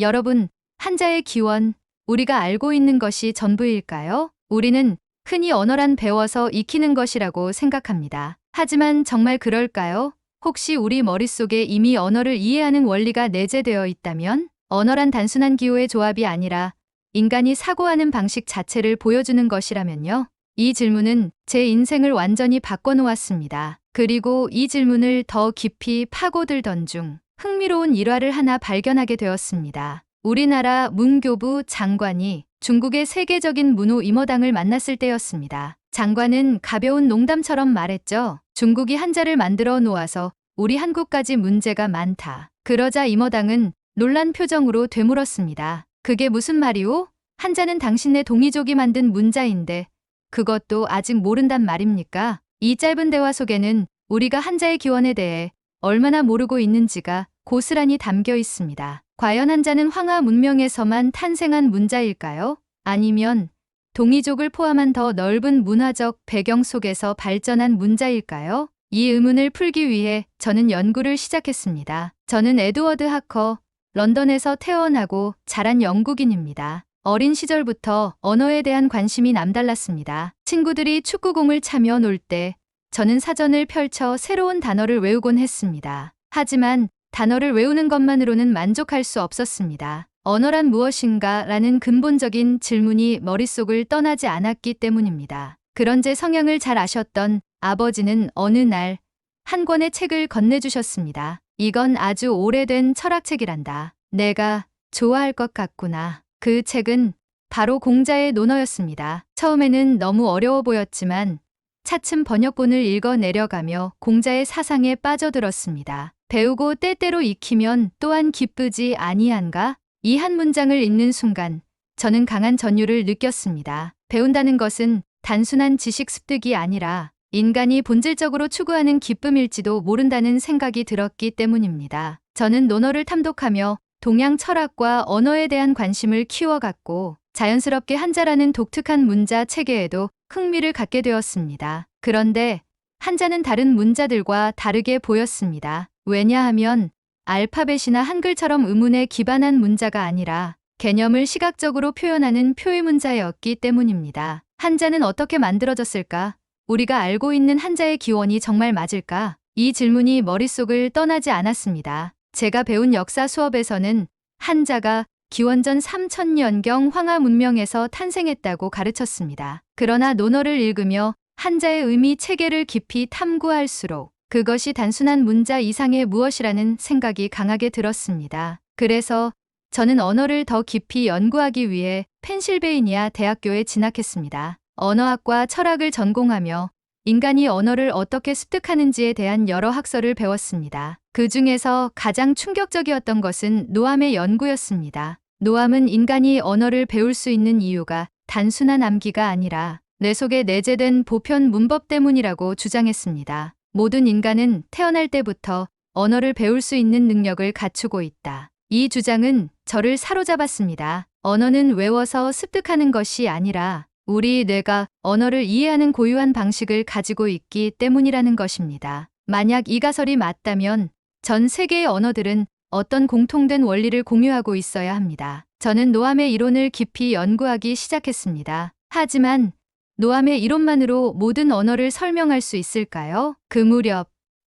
여러분, 한자의 기원, 우리가 알고 있는 것이 전부일까요? 우리는 흔히 언어란 배워서 익히는 것이라고 생각합니다. 하지만 정말 그럴까요? 혹시 우리 머릿속에 이미 언어를 이해하는 원리가 내재되어 있다면? 언어란 단순한 기호의 조합이 아니라 인간이 사고하는 방식 자체를 보여주는 것이라면요? 이 질문은 제 인생을 완전히 바꿔놓았습니다. 그리고 이 질문을 더 깊이 파고들던 중 흥미로운 일화를 하나 발견하게 되었습니다. 우리나라 문교부 장관이 중국의 세계적인 문호 임어당을 만났을 때였습니다. 장관은 가벼운 농담처럼 말했죠. 중국이 한자를 만들어 놓아서 우리 한국까지 문제가 많다. 그러자 임어당은 놀란 표정으로 되물었습니다. 그게 무슨 말이오? 한자는 당신네 동이족이 만든 문자인데 그것도 아직 모른단 말입니까? 이 짧은 대화 속에는 우리가 한자의 기원에 대해 얼마나 모르고 있는지가 고스란히 담겨 있습니다. 과연 한자는 황하 문명에서만 탄생한 문자일까요? 아니면 동이족을 포함한 더 넓은 문화적 배경 속에서 발전한 문자일까요? 이 의문을 풀기 위해 저는 연구를 시작했습니다. 저는 에드워드 하커, 런던에서 태어나고 자란 영국인입니다. 어린 시절부터 언어에 대한 관심이 남달랐습니다. 친구들이 축구공을 차며 놀 때 저는 사전을 펼쳐 새로운 단어를 외우곤 했습니다. 하지만 단어를 외우는 것만으로는 만족할 수 없었습니다. 언어란 무엇인가? 라는 근본적인 질문이 머릿속을 떠나지 않았기 때문입니다. 그런 제 성향을 잘 아셨던 아버지는 어느 날 한 권의 책을 건네주셨습니다. 이건 아주 오래된 철학책이란다. 내가 좋아할 것 같구나. 그 책은 바로 공자의 논어였습니다. 처음에는 너무 어려워 보였지만 차츰 번역본을 읽어 내려가며 공자의 사상에 빠져들었습니다. 배우고 때때로 익히면 또한 기쁘지 아니한가? 이 한 문장을 읽는 순간 저는 강한 전율을 느꼈습니다. 배운다는 것은 단순한 지식 습득이 아니라 인간이 본질적으로 추구하는 기쁨일지도 모른다는 생각이 들었기 때문입니다. 저는 논어를 탐독하며 동양 철학과 언어에 대한 관심을 키워갔고 자연스럽게 한자라는 독특한 문자 체계에도 흥미를 갖게 되었습니다. 그런데 한자는 다른 문자들과 다르게 보였습니다. 왜냐하면 알파벳이나 한글처럼 의문에 기반한 문자가 아니라 개념을 시각적으로 표현하는 표의 문자였기 때문입니다. 한자는 어떻게 만들어졌을까? 우리가 알고 있는 한자의 기원이 정말 맞을까? 이 질문이 머릿속을 떠나지 않았습니다. 제가 배운 역사 수업에서는 한자가 기원전 3000년경 황하 문명에서 탄생했다고 가르쳤습니다. 그러나 논어를 읽으며 한자의 의미 체계를 깊이 탐구할수록 그것이 단순한 문자 이상의 무엇이라는 생각이 강하게 들었습니다. 그래서 저는 언어를 더 깊이 연구하기 위해 펜실베이니아 대학교에 진학했습니다. 언어학과 철학을 전공하며 인간이 언어를 어떻게 습득하는지에 대한 여러 학설을 배웠습니다. 그 중에서 가장 충격적이었던 것은 노함의 연구였습니다. 노함은 인간이 언어를 배울 수 있는 이유가 단순한 암기가 아니라 뇌 속에 내재된 보편 문법 때문이라고 주장했습니다. 모든 인간은 태어날 때부터 언어를 배울 수 있는 능력을 갖추고 있다. 이 주장은 저를 사로잡았습니다. 언어는 외워서 습득하는 것이 아니라 우리 뇌가 언어를 이해하는 고유한 방식을 가지고 있기 때문이라는 것입니다. 만약 이 가설이 맞다면 전 세계의 언어들은 어떤 공통된 원리를 공유하고 있어야 합니다. 저는 노함의 이론을 깊이 연구하기 시작했습니다. 하지만 노함의 이론만으로 모든 언어를 설명할 수 있을까요? 그 무렵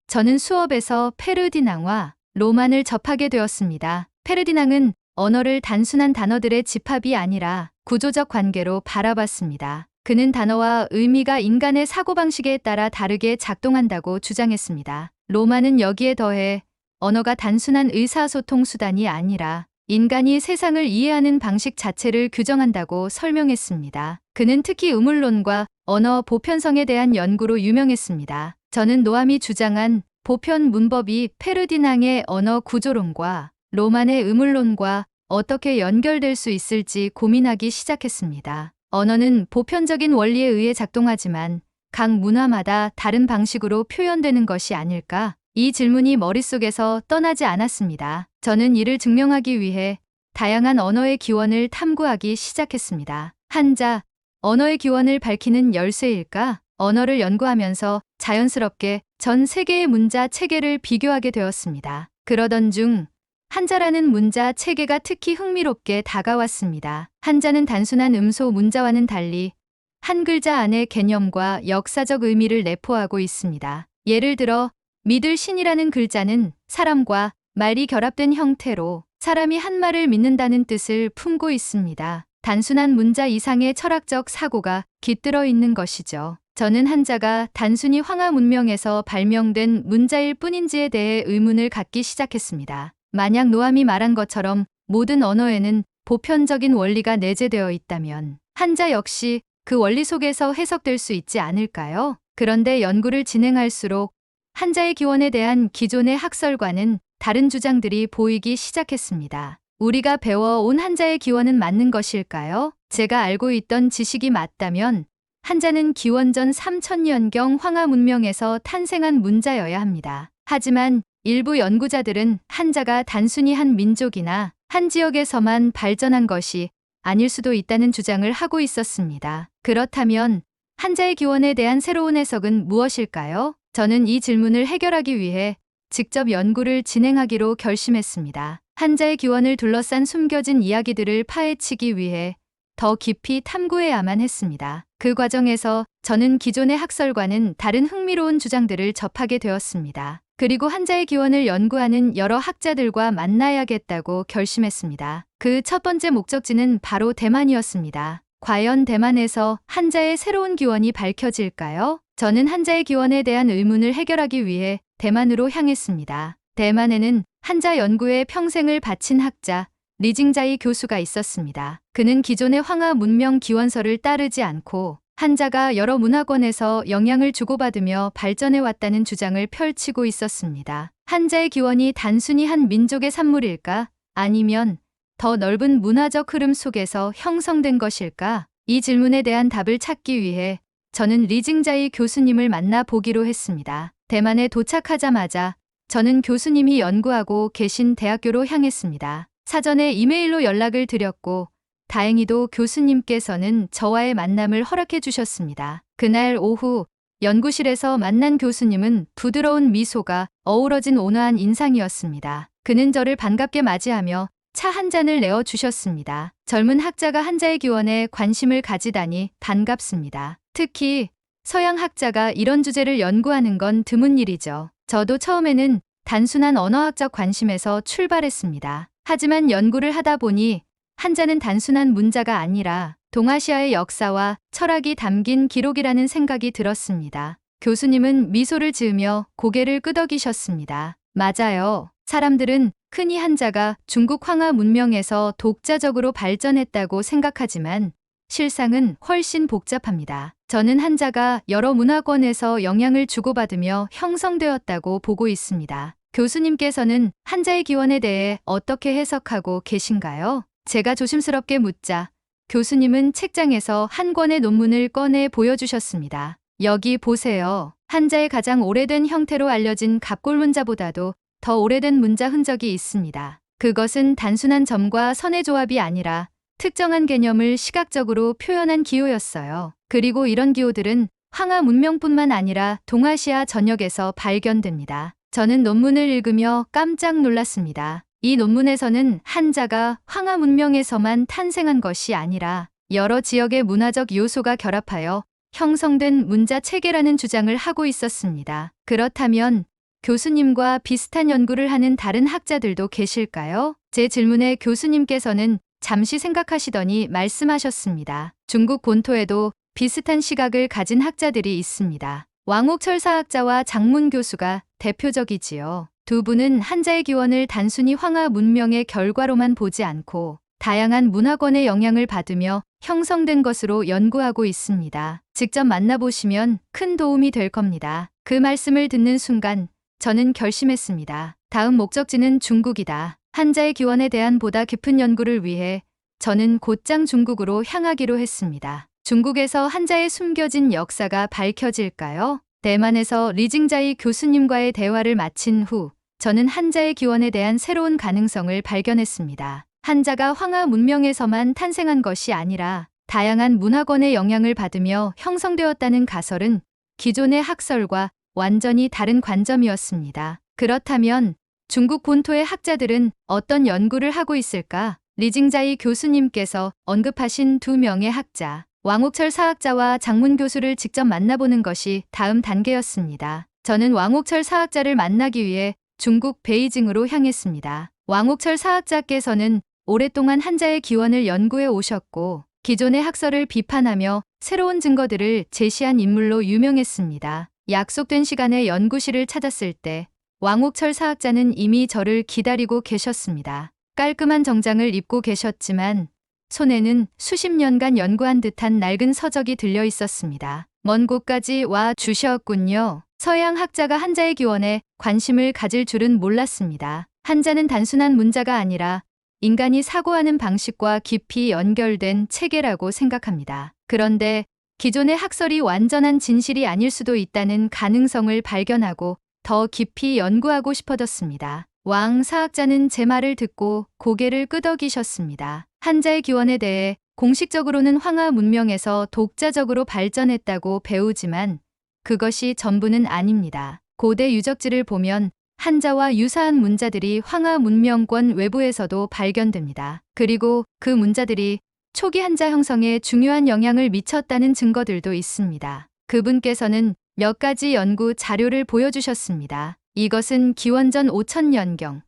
저는 수업에서 페르디낭과 로만을 접하게 되었습니다. 페르디낭은 언어를 단순한 단어들의 집합이 아니라 구조적 관계로 바라봤습니다. 그는 단어와 의미가 인간의 사고방식에 따라 다르게 작동한다고 주장했습니다. 로마는 여기에 더해 언어가 단순한 의사소통 수단이 아니라 인간이 세상을 이해하는 방식 자체를 규정한다고 설명했습니다. 그는 특히 의문론과 언어 보편성에 대한 연구로 유명했습니다. 저는 노함이 주장한 보편 문법이 페르디낭의 언어 구조론과 로만의 의문론과 어떻게 연결될 수 있을지 고민하기 시작했습니다. 언어는 보편적인 원리에 의해 작동하지만 각 문화마다 다른 방식으로 표현되는 것이 아닐까? 이 질문이 머릿속에서 떠나지 않았습니다. 저는 이를 증명하기 위해 다양한 언어의 기원을 탐구하기 시작했습니다. 한자, 언어의 기원을 밝히는 열쇠일까? 언어를 연구하면서 자연스럽게 전 세계의 문자 체계를 비교하게 되었습니다. 그러던 중 한자라는 문자 체계가 특히 흥미롭게 다가왔습니다. 한자는 단순한 음소 문자와는 달리 한 글자 안에 개념과 역사적 의미를 내포하고 있습니다. 예를 들어 믿을 신이라는 글자는 사람과 말이 결합된 형태로 사람이 한 말을 믿는다는 뜻을 품고 있습니다. 단순한 문자 이상의 철학적 사고가 깃들어 있는 것이죠. 저는 한자가 단순히 황하 문명에서 발명된 문자일 뿐인지에 대해 의문을 갖기 시작했습니다. 만약 노암이 말한 것처럼 모든 언어에는 보편적인 원리가 내재되어 있다면 한자 역시 그 원리 속에서 해석될 수 있지 않을까요? 그런데 연구를 진행할수록 한자의 기원에 대한 기존의 학설과는 다른 주장들이 보이기 시작했습니다. 우리가 배워온 한자의 기원은 맞는 것일까요? 제가 알고 있던 지식이 맞다면 한자는 기원전 3000년경 황하 문명에서 탄생한 문자여야 합니다. 하지만 일부 연구자들은 한자가 단순히 한 민족이나 한 지역에서만 발전한 것이 아닐 수도 있다는 주장을 하고 있었습니다. 그렇다면 한자의 기원에 대한 새로운 해석은 무엇일까요? 저는 이 질문을 해결하기 위해 직접 연구를 진행하기로 결심했습니다. 한자의 기원을 둘러싼 숨겨진 이야기들을 파헤치기 위해 더 깊이 탐구해야만 했습니다. 그 과정에서 저는 기존의 학설과는 다른 흥미로운 주장들을 접하게 되었습니다. 그리고 한자의 기원을 연구하는 여러 학자들과 만나야겠다고 결심했습니다. 그 첫 번째 목적지는 바로 대만이었습니다. 과연 대만에서 한자의 새로운 기원이 밝혀질까요? 저는 한자의 기원에 대한 의문을 해결하기 위해 대만으로 향했습니다. 대만에는 한자 연구에 평생을 바친 학자 리징자이 교수가 있었습니다. 그는 기존의 황하 문명 기원설을 따르지 않고 한자가 여러 문화권에서 영향을 주고받으며 발전해왔다는 주장을 펼치고 있었습니다. 한자의 기원이 단순히 한 민족의 산물일까? 아니면 더 넓은 문화적 흐름 속에서 형성된 것일까? 이 질문에 대한 답을 찾기 위해 저는 리징자이 교수님을 만나보기로 했습니다. 대만에 도착하자마자 저는 교수님이 연구하고 계신 대학교로 향했습니다. 사전에 이메일로 연락을 드렸고 다행히도 교수님께서는 저와의 만남을 허락해 주셨습니다. 그날 오후 연구실에서 만난 교수님은 부드러운 미소가 어우러진 온화한 인상이었습니다. 그는 저를 반갑게 맞이하며 차 한 잔을 내어 주셨습니다. 젊은 학자가 한자의 기원에 관심을 가지다니 반갑습니다. 특히 서양 학자가 이런 주제를 연구하는 건 드문 일이죠. 저도 처음에는 단순한 언어학적 관심에서 출발했습니다. 하지만 연구를 하다 보니 한자는 단순한 문자가 아니라 동아시아의 역사와 철학이 담긴 기록이라는 생각이 들었습니다. 교수님은 미소를 지으며 고개를 끄덕이셨습니다. 맞아요. 사람들은 흔히 한자가 중국 황하 문명에서 독자적으로 발전했다고 생각하지만 실상은 훨씬 복잡합니다. 저는 한자가 여러 문화권에서 영향을 주고받으며 형성되었다고 보고 있습니다. 교수님께서는 한자의 기원에 대해 어떻게 해석하고 계신가요? 제가 조심스럽게 묻자 교수님은 책장에서 한 권의 논문을 꺼내 보여주셨습니다. 여기 보세요. 한자의 가장 오래된 형태로 알려진 갑골문자보다도 더 오래된 문자 흔적이 있습니다. 그것은 단순한 점과 선의 조합이 아니라 특정한 개념을 시각적으로 표현한 기호였어요. 그리고 이런 기호들은 황하 문명뿐만 아니라 동아시아 전역에서 발견됩니다. 저는 논문을 읽으며 깜짝 놀랐습니다. 이 논문에서는 한자가 황하 문명에서만 탄생한 것이 아니라 여러 지역의 문화적 요소가 결합하여 형성된 문자 체계라는 주장을 하고 있었습니다. 그렇다면 교수님과 비슷한 연구를 하는 다른 학자들도 계실까요? 제 질문에 교수님께서는 잠시 생각하시더니 말씀하셨습니다. 중국 본토에도 비슷한 시각을 가진 학자들이 있습니다. 왕옥 철사학자와 장문 교수가 대표적이지요. 두 분은 한자의 기원을 단순히 황하 문명의 결과로만 보지 않고 다양한 문화권의 영향을 받으며 형성된 것으로 연구하고 있습니다. 직접 만나보시면 큰 도움이 될 겁니다. 그 말씀을 듣는 순간 저는 결심했습니다. 다음 목적지는 중국이다. 한자의 기원에 대한 보다 깊은 연구를 위해 저는 곧장 중국으로 향하기로 했습니다. 중국에서 한자의 숨겨진 역사가 밝혀질까요? 대만에서 리징자이 교수님과의 대화를 마친 후 저는 한자의 기원에 대한 새로운 가능성을 발견했습니다. 한자가 황하 문명에서만 탄생한 것이 아니라 다양한 문화권의 영향을 받으며 형성되었다는 가설은 기존의 학설과 완전히 다른 관점이었습니다. 그렇다면 중국 본토의 학자들은 어떤 연구를 하고 있을까? 리징자이 교수님께서 언급하신 2명의 학자, 왕옥철 사학자와 장문 교수를 직접 만나보는 것이 다음 단계였습니다. 저는 왕옥철 사학자를 만나기 위해 중국 베이징으로 향했습니다. 왕옥철 사학자께서는 오랫동안 한자의 기원을 연구해 오셨고 기존의 학설을 비판하며 새로운 증거들을 제시한 인물로 유명했습니다. 약속된 시간에 연구실을 찾았을 때 왕옥철 사학자는 이미 저를 기다리고 계셨습니다. 깔끔한 정장을 입고 계셨지만 손에는 수십 년간 연구한 듯한 낡은 서적이 들려 있었습니다. 먼 곳까지 와 주셨군요. 서양 학자가 한자의 기원에 관심을 가질 줄은 몰랐습니다. 한자는 단순한 문자가 아니라 인간이 사고하는 방식과 깊이 연결된 체계라고 생각합니다. 그런데 기존의 학설이 완전한 진실이 아닐 수도 있다는 가능성을 발견하고 더 깊이 연구하고 싶어졌습니다. 왕 사학자는 제 말을 듣고 고개를 끄덕이셨습니다. 한자의 기원에 대해 공식적으로는 황하 문명에서 독자적으로 발전했다고 배우지만 그것이 전부는 아닙니다. 고대 유적지를 보면 한자와 유사한 문자들이 황하 문명권 외부에서도 발견됩니다. 그리고 그 문자들이 초기 한자 형성에 중요한 영향을 미쳤다는 증거들도 있습니다. 그분께서는 몇 가지 연구 자료를 보여주셨습니다. 이것은 기원전 5000년경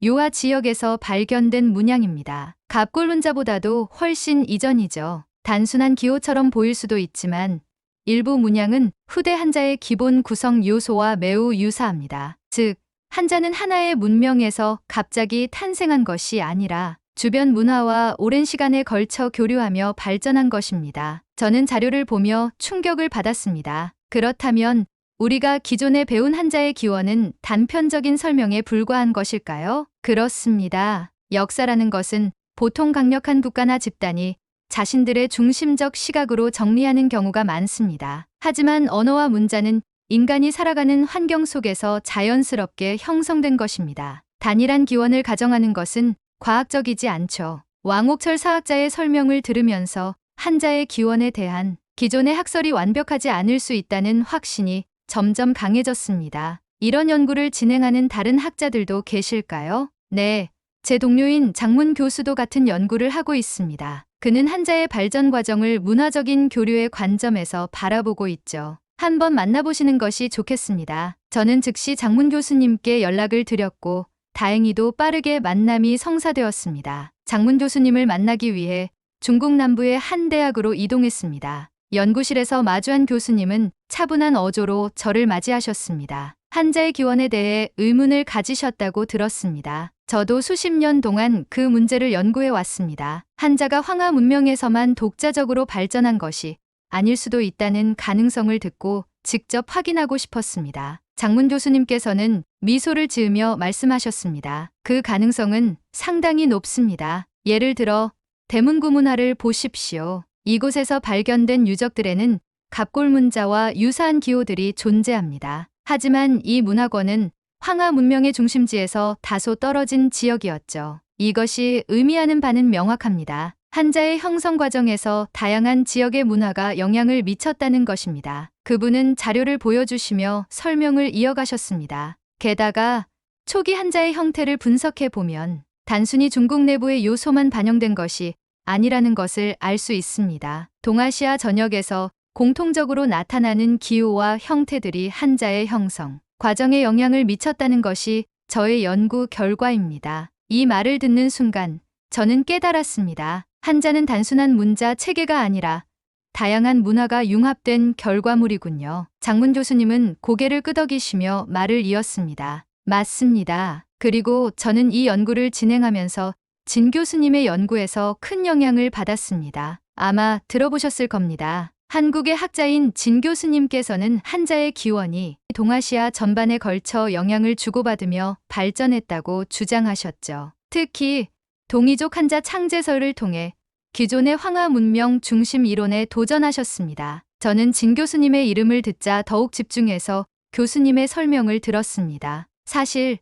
요하 지역에서 발견된 문양입니다. 갑골 문자보다도 훨씬 이전이죠. 단순한 기호처럼 보일 수도 있지만 일부 문양은 후대 한자의 기본 구성 요소와 매우 유사합니다. 즉, 한자는 하나의 문명에서 갑자기 탄생한 것이 아니라 주변 문화와 오랜 시간에 걸쳐 교류하며 발전한 것입니다. 저는 자료를 보며 충격을 받았습니다. 그렇다면 우리가 기존에 배운 한자의 기원은 단편적인 설명에 불과한 것일까요? 그렇습니다. 역사라는 것은 보통 강력한 국가나 집단이 자신들의 중심적 시각으로 정리하는 경우가 많습니다. 하지만 언어와 문자는 인간이 살아가는 환경 속에서 자연스럽게 형성된 것입니다. 단일한 기원을 가정하는 것은 과학적이지 않죠. 왕옥철 사학자의 설명을 들으면서 한자의 기원에 대한 기존의 학설이 완벽하지 않을 수 있다는 확신이 점점 강해졌습니다. 이런 연구를 진행하는 다른 학자들도 계실까요? 네, 제 동료인 장문 교수도 같은 연구를 하고 있습니다. 그는 한자의 발전 과정을 문화적인 교류의 관점에서 바라보고 있죠. 한번 만나보시는 것이 좋겠습니다. 저는 즉시 장문 교수님께 연락을 드렸고 다행히도 빠르게 만남이 성사되었습니다. 장문 교수님을 만나기 위해 중국 남부의 한 대학으로 이동했습니다. 연구실에서 마주한 교수님은 차분한 어조로 저를 맞이하셨습니다. 한자의 기원에 대해 의문을 가지셨다고 들었습니다. 저도 수십 년 동안 그 문제를 연구해 왔습니다. 한자가 황하 문명에서만 독자적으로 발전한 것이 아닐 수도 있다는 가능성을 듣고 직접 확인하고 싶었습니다. 장문 교수님께서는 미소를 지으며 말씀하셨습니다. 그 가능성은 상당히 높습니다. 예를 들어 대문구 문화를 보십시오. 이곳에서 발견된 유적들에는 갑골 문자와 유사한 기호들이 존재합니다. 하지만 이 문화권은 황하 문명의 중심지에서 다소 떨어진 지역이었죠. 이것이 의미하는 바는 명확합니다. 한자의 형성 과정에서 다양한 지역의 문화가 영향을 미쳤다는 것입니다. 그분은 자료를 보여주시며 설명을 이어가셨습니다. 게다가 초기 한자의 형태를 분석해 보면 단순히 중국 내부의 요소만 반영된 것이 아니라는 것을 알 수 있습니다. 동아시아 전역에서 공통적으로 나타나는 기호와 형태들이 한자의 형성 과정에 영향을 미쳤다는 것이 저의 연구 결과입니다. 이 말을 듣는 순간 저는 깨달았습니다. 한자는 단순한 문자 체계가 아니라 다양한 문화가 융합된 결과물이군요. 장문 교수님은 고개를 끄덕이시며 말을 이었습니다. 맞습니다. 그리고 저는 이 연구를 진행하면서 진 교수님의 연구에서 큰 영향을 받았습니다. 아마 들어보셨을 겁니다. 한국의 학자인 진 교수님께서는 한자의 기원이 동아시아 전반에 걸쳐 영향을 주고받으며 발전했다고 주장하셨죠. 특히 동이족 한자 창제설을 통해 기존의 황하 문명 중심 이론에 도전하셨습니다. 저는 진 교수님의 이름을 듣자 더욱 집중해서 교수님의 설명을 들었습니다. 사실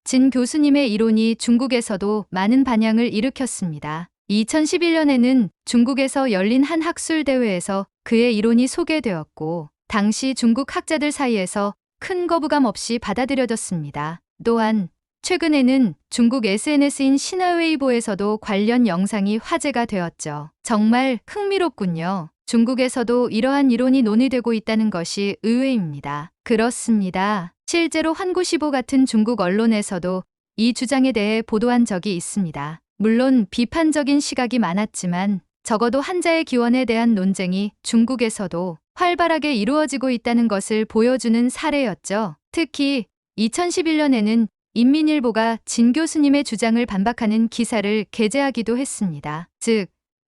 진 교수님의 이론이 중국에서도 많은 반향을 일으켰습니다. 2011년에는 중국에서 열린 한 학술 대회에서 그의 이론이 소개되었고 당시 중국 학자들 사이에서 큰 거부감 없이 받아들여졌습니다. 또한 최근에는 중국 SNS인 신화웨이보에서도 관련 영상이 화제가 되었죠. 정말 흥미롭군요. 중국에서도 이러한 이론이 논의되고 있다는 것이 의외입니다. 그렇습니다. 실제로 환구시보 같은 중국 언론에서도 이 주장에 대해 보도한 적이 있습니다. 물론 비판적인 시각이 많았지만 적어도 한자의 기원에 대한 논쟁이 중국에서도 활발하게 이루어지고 있다는 것을 보여주는 사례였죠. 특히 2011년에는 인민일보가 진 교수님의 주장을 반박하는 기사를 게재하기도 했습니다. 즉,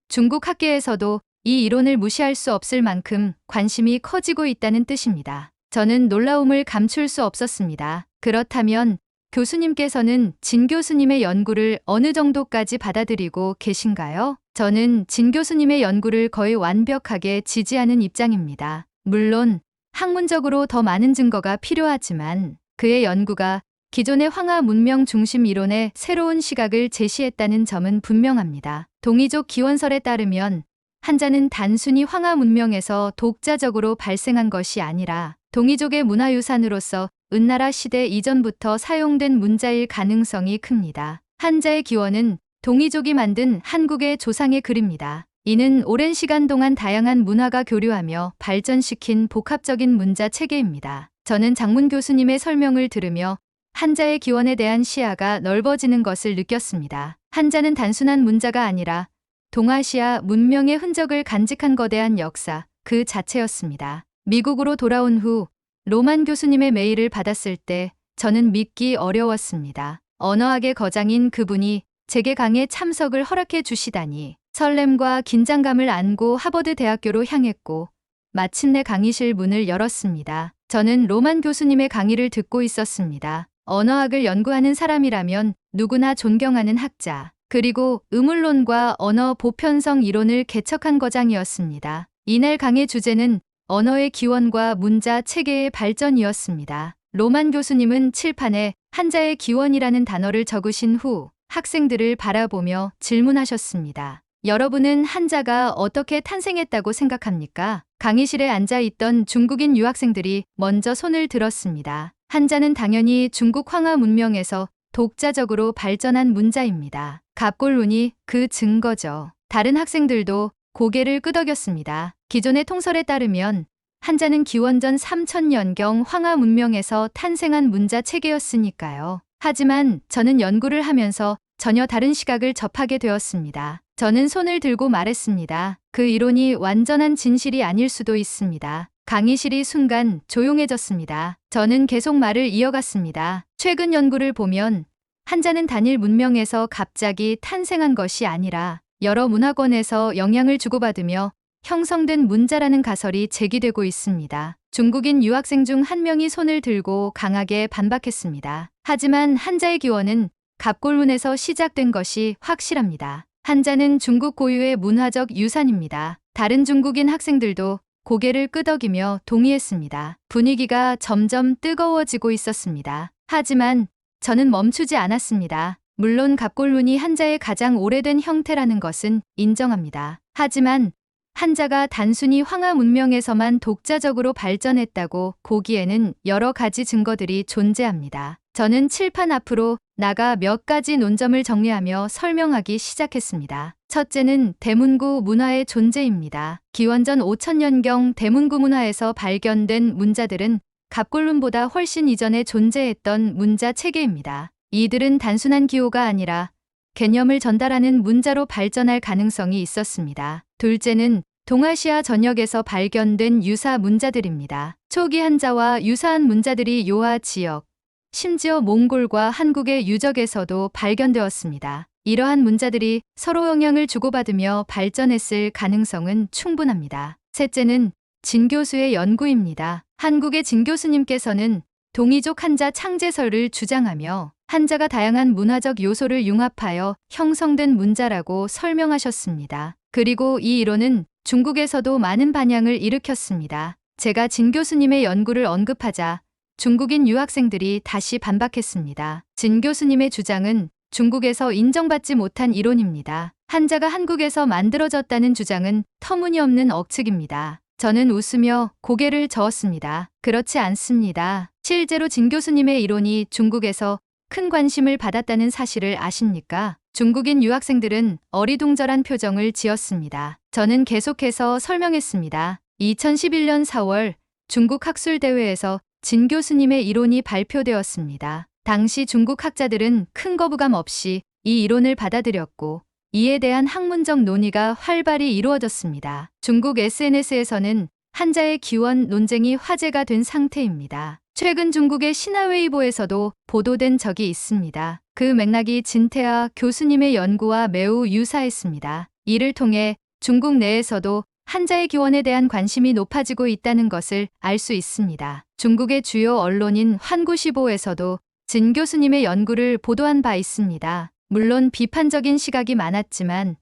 중국 학계에서도 이 이론을 무시할 수 없을 만큼 관심이 커지고 있다는 뜻입니다. 저는 놀라움을 감출 수 없었습니다. 그렇다면 교수님께서는 진 교수님의 연구를 어느 정도까지 받아들이고 계신가요? 저는 진 교수님의 연구를 거의 완벽하게 지지하는 입장입니다. 물론 학문적으로 더 많은 증거가 필요하지만 그의 연구가 기존의 황하 문명 중심 이론의 새로운 시각을 제시했다는 점은 분명합니다. 동이족 기원설에 따르면 한자는 단순히 황하 문명에서 독자적으로 발생한 것이 아니라 동이족의 문화유산으로서 은나라 시대 이전부터 사용된 문자일 가능성이 큽니다. 한자의 기원은 동이족이 만든 한국의 조상의 글입니다. 이는 오랜 시간 동안 다양한 문화가 교류하며 발전시킨 복합적인 문자 체계입니다. 저는 장문 교수님의 설명을 들으며 한자의 기원에 대한 시야가 넓어지는 것을 느꼈습니다. 한자는 단순한 문자가 아니라 동아시아 문명의 흔적을 간직한 거대한 역사 그 자체였습니다. 미국으로 돌아온 후 로만 교수님의 메일을 받았을 때 저는 믿기 어려웠습니다. 언어학의 거장인 그분이 제게 강의 참석을 허락해 주시다니 설렘과 긴장감을 안고 하버드 대학교로 향했고 마침내 강의실 문을 열었습니다. 저는 로만 교수님의 강의를 듣고 있었습니다. 언어학을 연구하는 사람이라면 누구나 존경하는 학자, 그리고 의문론과 언어 보편성 이론을 개척한 거장이었습니다. 이날 강의 주제는 언어의 기원과 문자 체계의 발전이었습니다. 로만 교수님은 칠판에 한자의 기원이라는 단어를 적으신 후 학생들을 바라보며 질문하셨습니다. 여러분은 한자가 어떻게 탄생했다고 생각합니까? 강의실에 앉아 있던 중국인 유학생들이 먼저 손을 들었습니다. 한자는 당연히 중국 황하 문명에서 독자적으로 발전한 문자입니다. 갑골룬이 그 증거죠. 다른 학생들도 고개를 끄덕였습니다. 기존의 통설에 따르면 한자는 기원전 3000년경 황하 문명에서 탄생한 문자 체계였으니까요. 하지만 저는 연구를 하면서 전혀 다른 시각을 접하게 되었습니다. 저는 손을 들고 말했습니다. 그 이론이 완전한 진실이 아닐 수도 있습니다. 강의실이 순간 조용해졌습니다. 저는 계속 말을 이어갔습니다. 최근 연구를 보면 한자는 단일 문명에서 갑자기 탄생한 것이 아니라 여러 문화권에서 영향을 주고받으며 형성된 문자라는 가설이 제기되고 있습니다. 중국인 유학생 중 한 명이 손을 들고 강하게 반박했습니다. 하지만 한자의 기원은 갑골룬에서 시작된 것이 확실합니다. 한자는 중국 고유의 문화적 유산입니다. 다른 중국인 학생들도 고개를 끄덕이며 동의했습니다. 분위기가 점점 뜨거워지고 있었습니다. 하지만 저는 멈추지 않았습니다. 물론 갑골룬이 한자의 가장 오래된 형태라는 것은 인정합니다. 하지만 한자가 단순히 황하 문명에서만 독자적으로 발전했다고 보기에는 여러 가지 증거들이 존재합니다. 저는 칠판 앞으로 나가 몇 가지 논점을 정리하며 설명하기 시작했습니다. 첫째는 대문구 문화의 존재입니다. 기원전 5000년경 대문구 문화에서 발견된 문자들은 갑골룬보다 훨씬 이전에 존재했던 문자 체계입니다. 이들은 단순한 기호가 아니라 개념을 전달하는 문자로 발전할 가능성이 있었습니다. 둘째는 동아시아 전역에서 발견된 유사 문자들입니다. 초기 한자와 유사한 문자들이 요하 지역, 심지어 몽골과 한국의 유적에서도 발견되었습니다. 이러한 문자들이 서로 영향을 주고받으며 발전했을 가능성은 충분합니다. 셋째는 진 교수의 연구입니다. 한국의 진 교수님께서는 동이족 한자 창제설을 주장하며 한자가 다양한 문화적 요소를 융합하여 형성된 문자라고 설명하셨습니다. 그리고 이 이론은 중국에서도 많은 반향을 일으켰습니다. 제가 진 교수님의 연구를 언급하자 중국인 유학생들이 다시 반박했습니다. 진 교수님의 주장은 중국에서 인정받지 못한 이론입니다. 한자가 한국에서 만들어졌다는 주장은 터무니없는 억측입니다. 저는 웃으며 고개를 저었습니다. 그렇지 않습니다. 실제로 진 교수님의 이론이 중국에서 큰 관심을 받았다는 사실을 아십니까? 중국인 유학생들은 어리둥절한 표정을 지었습니다. 저는 계속해서 설명했습니다. 2011년 4월 중국 학술대회에서 진 교수님의 이론이 발표되었습니다. 당시 중국 학자들은 큰 거부감 없이 이 이론을 받아들였고 이에 대한 학문적 논의가 활발히 이루어졌습니다. 중국 SNS에서는 한자의 기원 논쟁이 화제가 된 상태입니다. 최근 중국의 신화웨이보에서도 보도된 적이 있습니다. 그 맥락이 진태아 교수님의 연구와 매우 유사했습니다. 이를 통해 중국 내에서도 한자의 기원에 대한 관심이 높아지고 있다는 것을 알 수 있습니다. 중국의 주요 언론인 환구시보에서도 진 교수님의 연구를 보도한 바 있습니다. 물론 비판적인 시각이 많았지만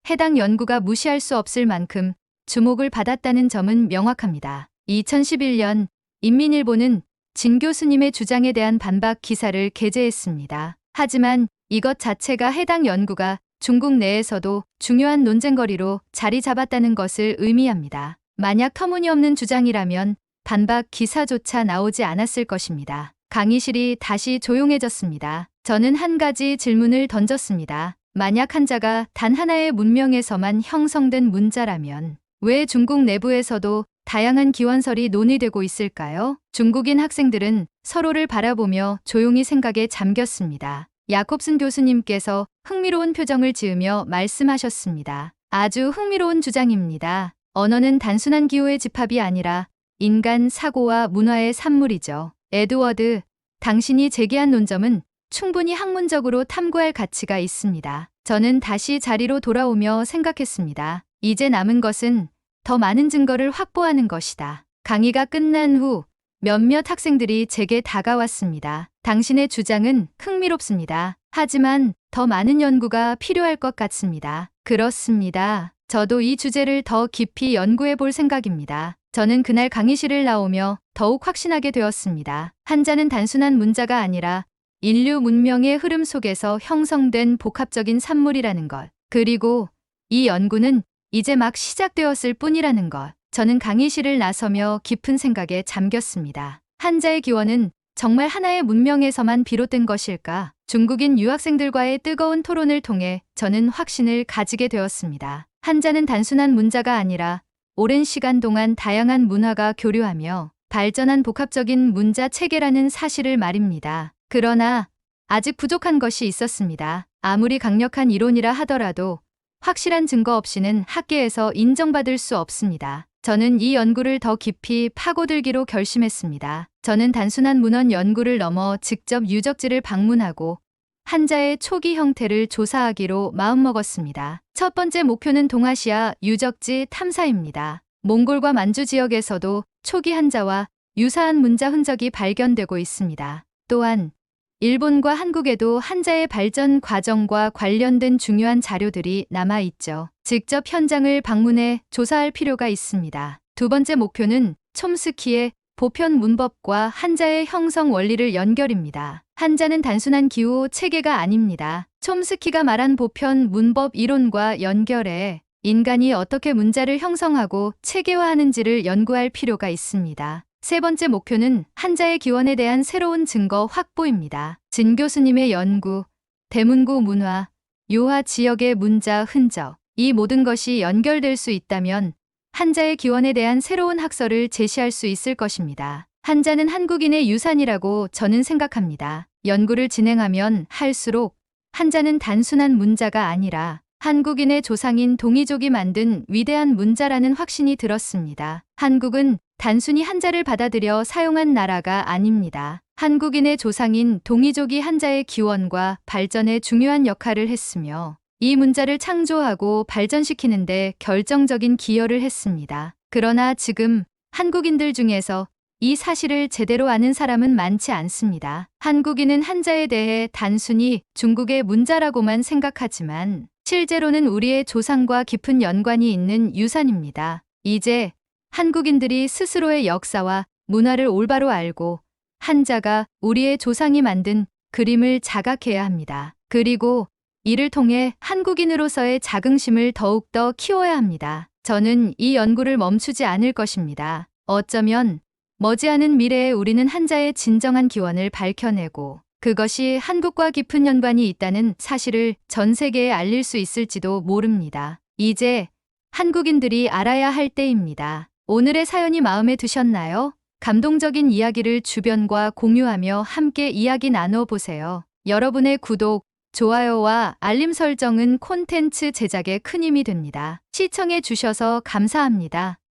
해당 연구가 무시할 수 없을 만큼 주목을 받았다는 점은 명확합니다. 2011년 인민일보는 진 교수님의 주장에 대한 반박 기사를 게재했습니다. 하지만 이것 자체가 해당 연구가 중국 내에서도 중요한 논쟁거리로 자리 잡았다는 것을 의미합니다. 만약 터무니없는 주장이라면 반박 기사조차 나오지 않았을 것입니다. 강의실이 다시 조용해졌습니다. 저는 한 가지 질문을 던졌습니다. 만약 한자가 단 하나의 문명에서만 형성된 문자라면 왜 중국 내부에서도 다양한 기원설이 논의되고 있을까요? 중국인 학생들은 서로를 바라보며 조용히 생각에 잠겼습니다. 야콥슨 교수님께서 흥미로운 표정을 지으며 말씀하셨습니다. 아주 흥미로운 주장입니다. 언어는 단순한 기호의 집합이 아니라 인간 사고와 문화의 산물이죠. 에드워드, 당신이 제기한 논점은 충분히 학문적으로 탐구할 가치가 있습니다. 저는 다시 자리로 돌아오며 생각했습니다. 이제 남은 것은 더 많은 증거를 확보하는 것이다. 강의가 끝난 후 몇몇 학생들이 제게 다가왔습니다. 당신의 주장은 흥미롭습니다. 하지만 더 많은 연구가 필요할 것 같습니다. 그렇습니다. 저도 이 주제를 더 깊이 연구해 볼 생각입니다. 저는 그날 강의실을 나오며 더욱 확신하게 되었습니다. 한자는 단순한 문자가 아니라 인류 문명의 흐름 속에서 형성된 복합적인 산물이라는 것. 그리고 이 연구는 이제 막 시작되었을 뿐이라는 것. 저는 강의실을 나서며 깊은 생각에 잠겼습니다. 한자의 기원은 정말 하나의 문명에서만 비롯된 것일까? 중국인 유학생들과의 뜨거운 토론을 통해 저는 확신을 가지게 되었습니다. 한자는 단순한 문자가 아니라 오랜 시간 동안 다양한 문화가 교류하며 발전한 복합적인 문자 체계라는 사실을 말입니다. 그러나 아직 부족한 것이 있었습니다. 아무리 강력한 이론이라 하더라도 확실한 증거 없이는 학계에서 인정받을 수 없습니다. 저는 이 연구를 더 깊이 파고들기로 결심했습니다. 저는 단순한 문헌 연구를 넘어 직접 유적지를 방문하고 한자의 초기 형태를 조사하기로 마음먹었습니다. 첫 번째 목표는 동아시아 유적지 탐사입니다. 몽골과 만주 지역에서도 초기 한자와 유사한 문자 흔적이 발견되고 있습니다. 또한 일본과 한국에도 한자의 발전 과정과 관련된 중요한 자료들이 남아있죠. 직접 현장을 방문해 조사할 필요가 있습니다. 두 번째 목표는 촘스키의 보편 문법과 한자의 형성 원리를 연결입니다. 한자는 단순한 기호 체계가 아닙니다. 촘스키가 말한 보편 문법 이론과 연결해 인간이 어떻게 문자를 형성하고 체계화하는지를 연구할 필요가 있습니다. 세 번째 목표는 한자의 기원에 대한 새로운 증거 확보입니다. 진 교수님의 연구, 대문구 문화, 요하 지역의 문자 흔적, 이 모든 것이 연결될 수 있다면 한자의 기원에 대한 새로운 학설을 제시할 수 있을 것입니다. 한자는 한국인의 유산이라고 저는 생각합니다. 연구를 진행하면 할수록 한자는 단순한 문자가 아니라 한국인의 조상인 동이족이 만든 위대한 문자라는 확신이 들었습니다. 한국은 단순히 한자를 받아들여 사용한 나라가 아닙니다. 한국인의 조상인 동이족이 한자의 기원과 발전에 중요한 역할을 했으며 이 문자를 창조하고 발전시키는 데 결정적인 기여를 했습니다. 그러나 지금 한국인들 중에서 이 사실을 제대로 아는 사람은 많지 않습니다. 한국인은 한자에 대해 단순히 중국의 문자라고만 생각하지만 실제로는 우리의 조상과 깊은 연관이 있는 유산입니다. 이제 한국인들이 스스로의 역사와 문화를 올바로 알고 한자가 우리의 조상이 만든 그림을 자각해야 합니다. 그리고 이를 통해 한국인으로서의 자긍심을 더욱더 키워야 합니다. 저는 이 연구를 멈추지 않을 것입니다. 어쩌면 머지않은 미래에 우리는 한자의 진정한 기원을 밝혀내고 그것이 한국과 깊은 연관이 있다는 사실을 전 세계에 알릴 수 있을지도 모릅니다. 이제 한국인들이 알아야 할 때입니다. 오늘의 사연이 마음에 드셨나요? 감동적인 이야기를 주변과 공유하며 함께 이야기 나눠보세요. 여러분의 구독, 좋아요와 알림 설정은 콘텐츠 제작에 큰 힘이 됩니다. 시청해 주셔서 감사합니다.